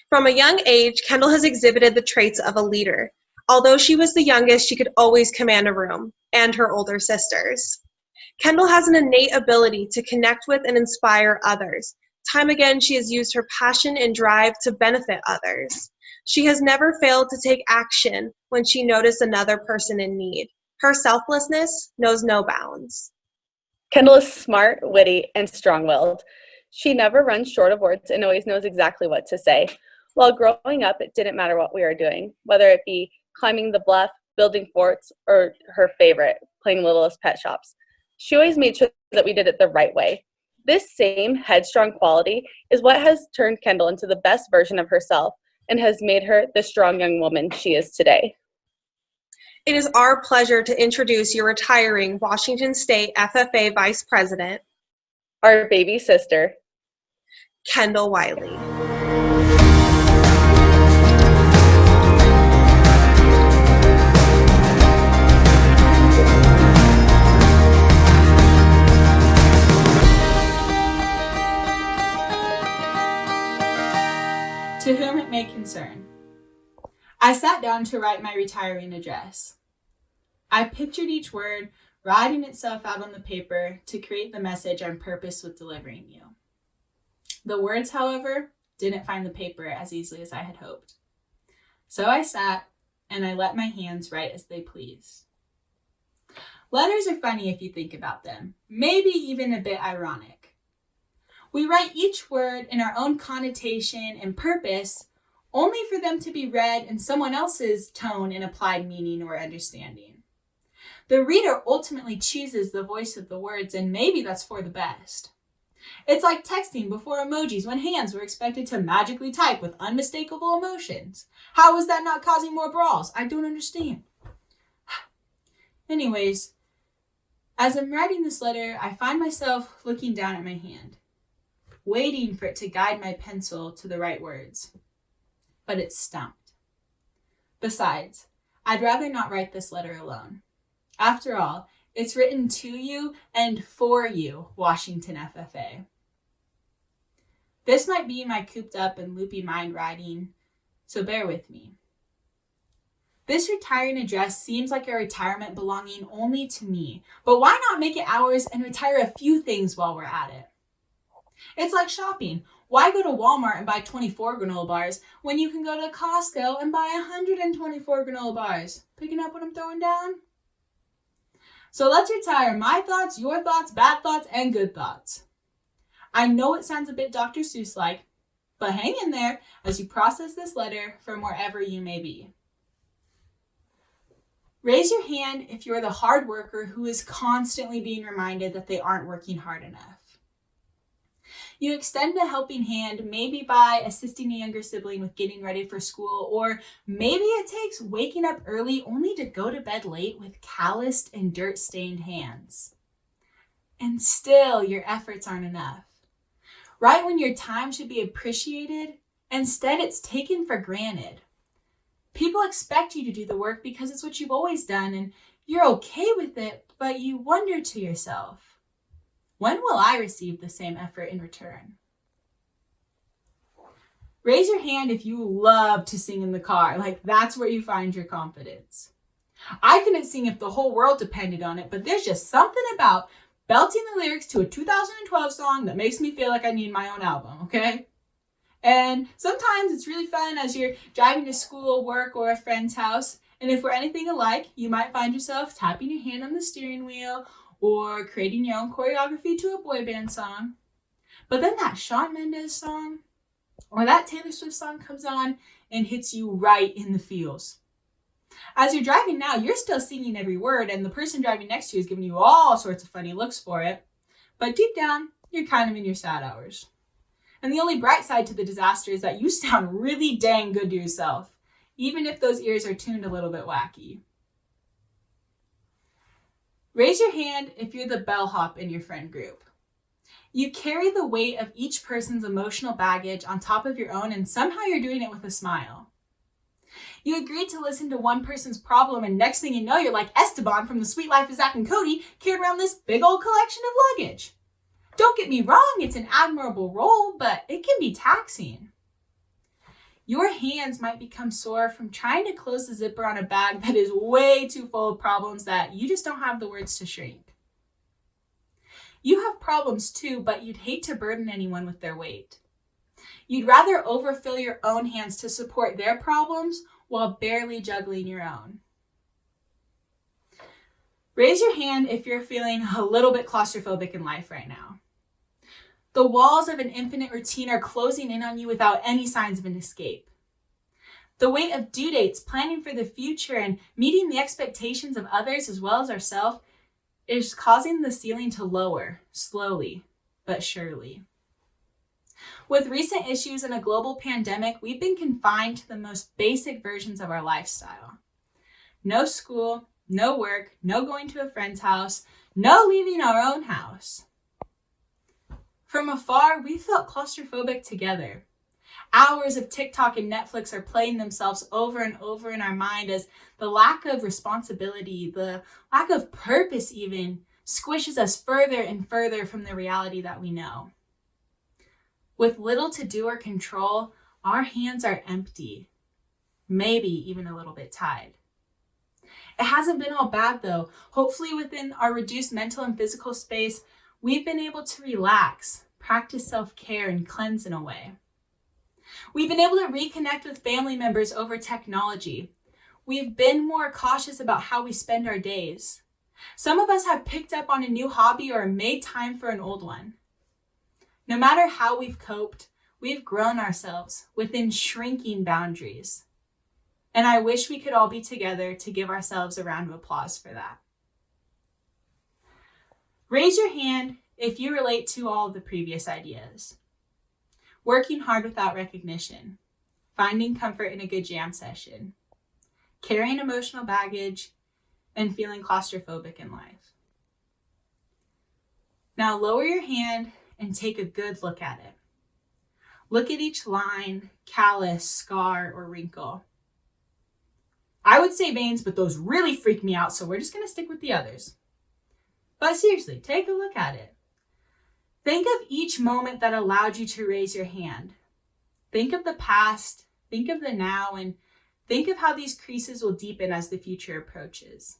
From a young age, Kendyl has exhibited the traits of a leader. Although she was the youngest, she could always command a room, and her older sisters. Kendyl has an innate ability to connect with and inspire others. Time again, she has used her passion and drive to benefit others. She has never failed to take action when she noticed another person in need. Her selflessness knows no bounds. Kendyl is smart, witty, and strong-willed. She never runs short of words and always knows exactly what to say. While growing up, it didn't matter what we were doing, whether it be climbing the bluff, building forts, or her favorite, playing Littlest Pet Shops. She always made sure that we did it the right way. This same headstrong quality is what has turned Kendyl into the best version of herself and has made her the strong young woman she is today. It is our pleasure to introduce your retiring Washington State FFA Vice President, our baby sister, Kendyl Wiley. To whom it may concern. I sat down to write my retiring address. I pictured each word writing itself out on the paper to create the message I'm purposed with delivering you. The words, however, didn't find the paper as easily as I had hoped. So I sat and I let my hands write as they pleased. Letters are funny if you think about them, maybe even a bit ironic. We write each word in our own connotation and purpose, only for them to be read in someone else's tone and applied meaning or understanding. The reader ultimately chooses the voice of the words, and maybe that's for the best. It's like texting before emojis when hands were expected to magically type with unmistakable emotions. How is that not causing more brawls? I don't understand. Anyways, as I'm writing this letter, I find myself looking down at my hand, waiting for it to guide my pencil to the right words. But it's stumped. Besides, I'd rather not write this letter alone. After all, it's written to you and for you, Washington FFA. This might be my cooped up and loopy mind writing, so bear with me. This retiring address seems like a retirement belonging only to me, but why not make it ours and retire a few things while we're at it? It's like shopping. Why go to Walmart and buy 24 granola bars when you can go to Costco and buy 124 granola bars? Picking up what I'm throwing down? So let's retire my thoughts, your thoughts, bad thoughts, and good thoughts. I know it sounds a bit Dr. Seuss-like, but hang in there as you process this letter from wherever you may be. Raise your hand if you're the hard worker who is constantly being reminded that they aren't working hard enough. You extend a helping hand maybe by assisting a younger sibling with getting ready for school, or maybe it takes waking up early only to go to bed late with calloused and dirt-stained hands. And still, your efforts aren't enough. Right when your time should be appreciated, instead it's taken for granted. People expect you to do the work because it's what you've always done, and you're okay with it, but you wonder to yourself, when will I receive the same effort in return? Raise your hand if you love to sing in the car, like that's where you find your confidence. I couldn't sing if the whole world depended on it, but there's just something about belting the lyrics to a 2012 song that makes me feel like I need my own album, okay? And sometimes it's really fun as you're driving to school, work, or a friend's house, and if we're anything alike, you might find yourself tapping your hand on the steering wheel or creating your own choreography to a boy band song. But then that Shawn Mendes song or that Taylor Swift song comes on and hits you right in the feels. As you're driving now, you're still singing every word, and the person driving next to you is giving you all sorts of funny looks for it. But deep down, you're kind of in your sad hours. And the only bright side to the disaster is that you sound really dang good to yourself, even if those ears are tuned a little bit wacky. Raise your hand if you're the bellhop in your friend group. You carry the weight of each person's emotional baggage on top of your own, and somehow you're doing it with a smile. You agreed to listen to one person's problem, and next thing you know, you're like Esteban from The Sweet Life of Zack and Cody, carried around this big old collection of luggage. Don't get me wrong, it's an admirable role, but it can be taxing. Your hands might become sore from trying to close the zipper on a bag that is way too full of problems that you just don't have the words to shrink. You have problems too, but you'd hate to burden anyone with their weight. You'd rather overfill your own hands to support their problems while barely juggling your own. Raise your hand if you're feeling a little bit claustrophobic in life right now. The walls of an infinite routine are closing in on you without any signs of an escape. The weight of due dates, planning for the future, and meeting the expectations of others as well as ourselves is causing the ceiling to lower, slowly but surely. With recent issues and a global pandemic, we've been confined to the most basic versions of our lifestyle. No school, no work, no going to a friend's house, no leaving our own house. From afar, we felt claustrophobic together. Hours of TikTok and Netflix are playing themselves over and over in our mind as the lack of responsibility, the lack of purpose even, squishes us further and further from the reality that we know. With little to do or control, our hands are empty, maybe even a little bit tied. It hasn't been all bad though. Hopefully within our reduced mental and physical space, we've been able to relax, practice self-care, and cleanse in a way. We've been able to reconnect with family members over technology. We've been more cautious about how we spend our days. Some of us have picked up on a new hobby or made time for an old one. No matter how we've coped, we've grown ourselves within shrinking boundaries. And I wish we could all be together to give ourselves a round of applause for that. Raise your hand if you relate to all of the previous ideas. Working hard without recognition, finding comfort in a good jam session, carrying emotional baggage, and feeling claustrophobic in life. Now lower your hand and take a good look at it. Look at each line, callus, scar, or wrinkle. I would say veins, but those really freak me out, so we're just going to stick with the others. But seriously, take a look at it. Think of each moment that allowed you to raise your hand. Think of the past, think of the now, and think of how these creases will deepen as the future approaches.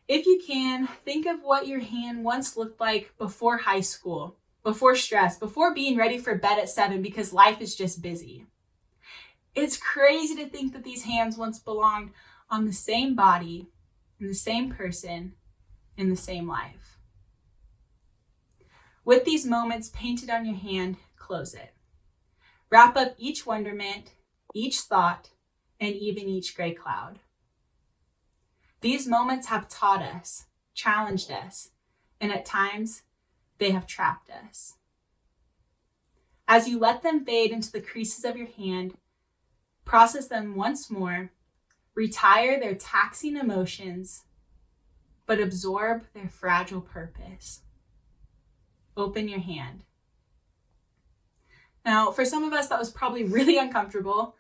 If you can, think of what your hand once looked like before high school, before stress, before being ready for bed at 7 because life is just busy. It's crazy to think that these hands once belonged on the same body, in the same person, in the same life. With these moments painted on your hand, close it. Wrap up each wonderment, each thought, and even each gray cloud. These moments have taught us, challenged us, and at times, they have trapped us. As you let them fade into the creases of your hand, process them once more, retire their taxing emotions, but absorb their fragile purpose. Open your hand. Now, for some of us, that was probably really uncomfortable,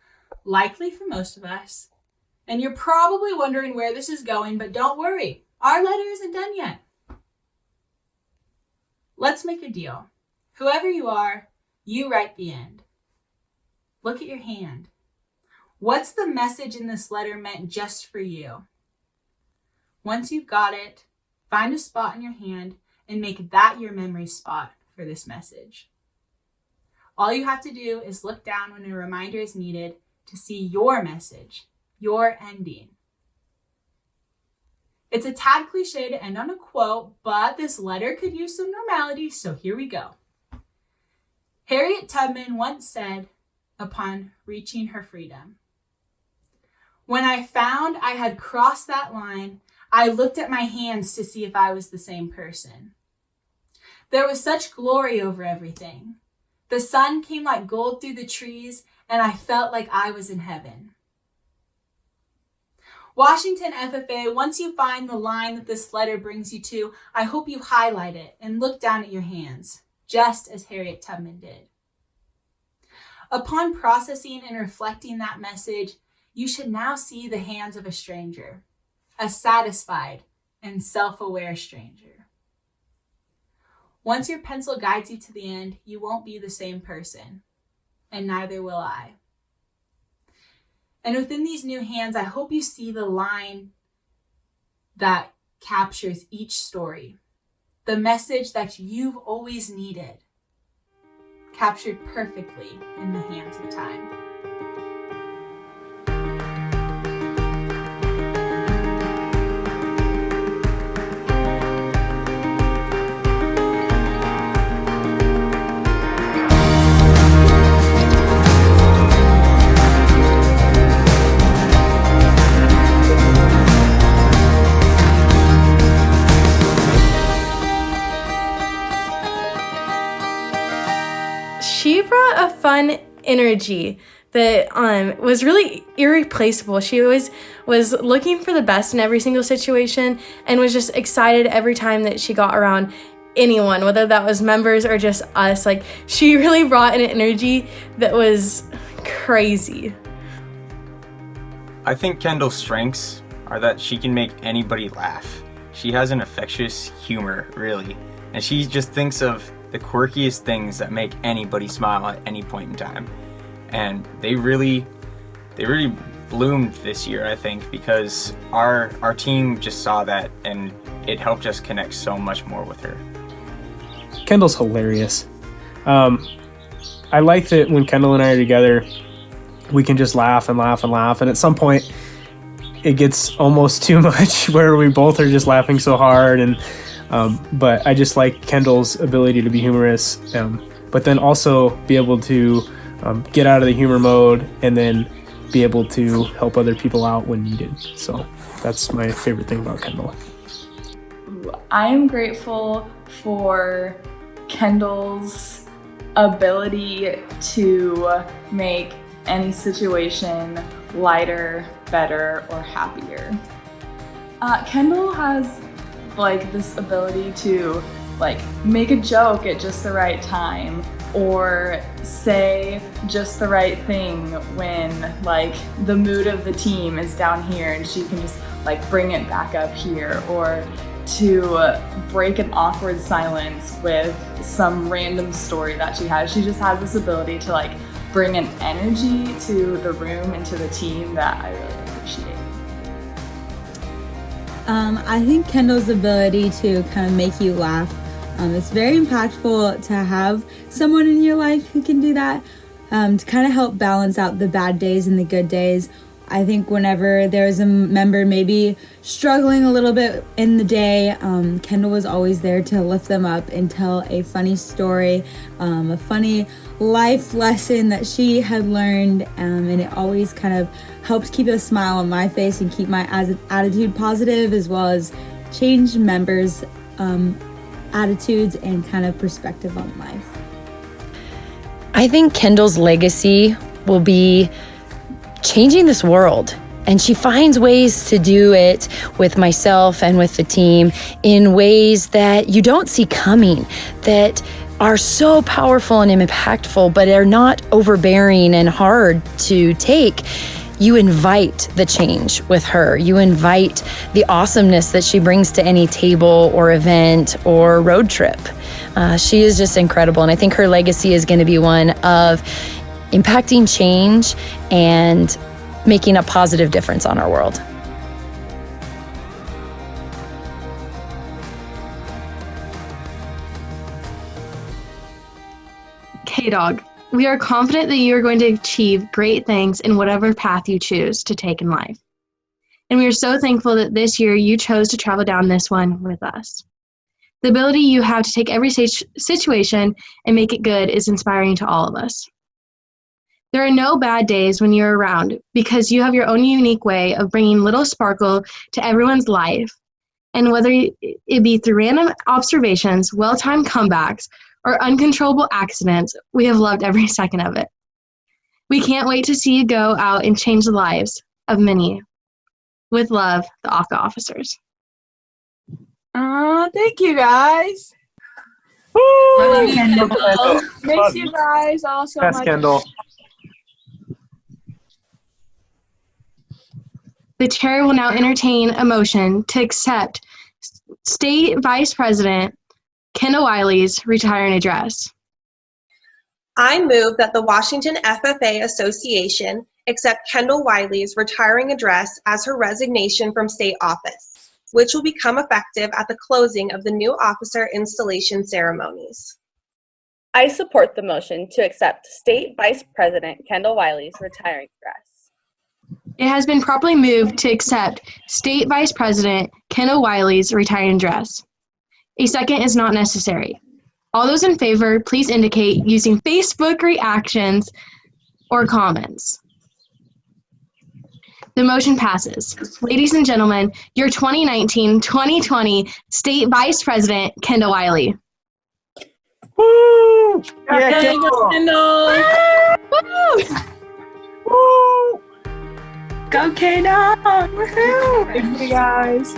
likely for most of us. And you're probably wondering where this is going, but don't worry, our letter isn't done yet. Let's make a deal. Whoever you are, you write the end. Look at your hand. What's the message in this letter meant just for you? Once you've got it, find a spot in your hand and make that your memory spot for this message. All you have to do is look down when a reminder is needed to see your message, your ending. It's a tad cliche to end on a quote, but this letter could use some normality, so here we go. Harriet Tubman once said, upon reaching her freedom, "When I found I had crossed that line, I looked at my hands to see if I was the same person. There was such glory over everything. The sun came like gold through the trees, and I felt like I was in heaven." Washington FFA, once you find the line that this letter brings you to, I hope you highlight it and look down at your hands, just as Harriet Tubman did. Upon processing and reflecting that message, you should now see the hands of a stranger, a satisfied and self-aware stranger. Once your pencil guides you to the end, you won't be the same person. and neither will I. And within these new hands, I hope you see the line that captures each story, the message that you've always needed, captured perfectly in the hands of time. She brought a fun energy that was really irreplaceable. She always was looking for the best in every single situation and was just excited every time that she got around anyone, whether that was members or just us. Like, she really brought an energy that was crazy. I think Kendyl's strengths are that she can make anybody laugh. She has an infectious humor, really, and she just thinks of the quirkiest things that make anybody smile at any point in time. And they really bloomed this year, I think, because our team just saw that and it helped us connect so much more with her. Kendyl's hilarious. I like that when Kendyl and I are together, we can just laugh and laugh and laugh, and at some point it gets almost too much where we both are just laughing so hard. And but I just like Kendyl's ability to be humorous, but then also be able to get out of the humor mode and then be able to help other people out when needed. So that's my favorite thing about Kendyl. I am grateful for Kendyl's ability to make any situation lighter, better, or happier. Kendyl has this ability to make a joke at just the right time, or say just the right thing when the mood of the team is down here and she can just bring it back up here, or to break an awkward silence with some random story that she has. She just has this ability to bring an energy to the room and to the team that I really appreciate. I think Kendyl's ability to kind of make you laugh, it's very impactful to have someone in your life who can do that, to kind of help balance out the bad days and the good days. I think whenever there's a member maybe struggling a little bit in the day, Kendyl was always there to lift them up and tell a funny story, a funny life lesson that she had learned, and it always kind of helps keep a smile on my face and keep my attitude positive, as well as change members' attitudes and kind of perspective on life. I think Kendyl's legacy will be changing this world, and she finds ways to do it with myself and with the team in ways that you don't see coming, that are so powerful and impactful, but are not overbearing and hard to take. You invite the change with her. You invite the awesomeness that she brings to any table or event or road trip. She is just incredible, and I think her legacy is going to be one of impacting change and making a positive difference on our world. K-Dog, we are confident that you are going to achieve great things in whatever path you choose to take in life. And we are so thankful that this year you chose to travel down this one with us. The ability you have to take every situation and make it good is inspiring to all of us. There are no bad days when you're around, because you have your own unique way of bringing little sparkle to everyone's life. And whether it be through random observations, well-timed comebacks, or uncontrollable accidents, we have loved every second of it. We can't wait to see you go out and change the lives of many. With love, the ACA officers. Thank you guys. Woo! Thanks you guys all so Yes, much. Kendyl. The chair will now entertain a motion to accept State Vice President Kendyl Wiley's retiring address. I move that the Washington FFA Association accept Kendyl Wiley's retiring address as her resignation from state office, which will become effective at the closing of the new officer installation ceremonies. I support the motion to accept State Vice President Kendyl Wiley's retiring address. It has been properly moved to accept State Vice President Kendyl Wiley's retiring address. A second is not necessary. All those in favor, please indicate using Facebook reactions or comments. The motion passes. Ladies and gentlemen, your 2019-2020 State Vice President Kendyl Wiley. Woo! Yeah, Kendall! Woo! Woo! Go Kendall! Woohoo! Thank you guys.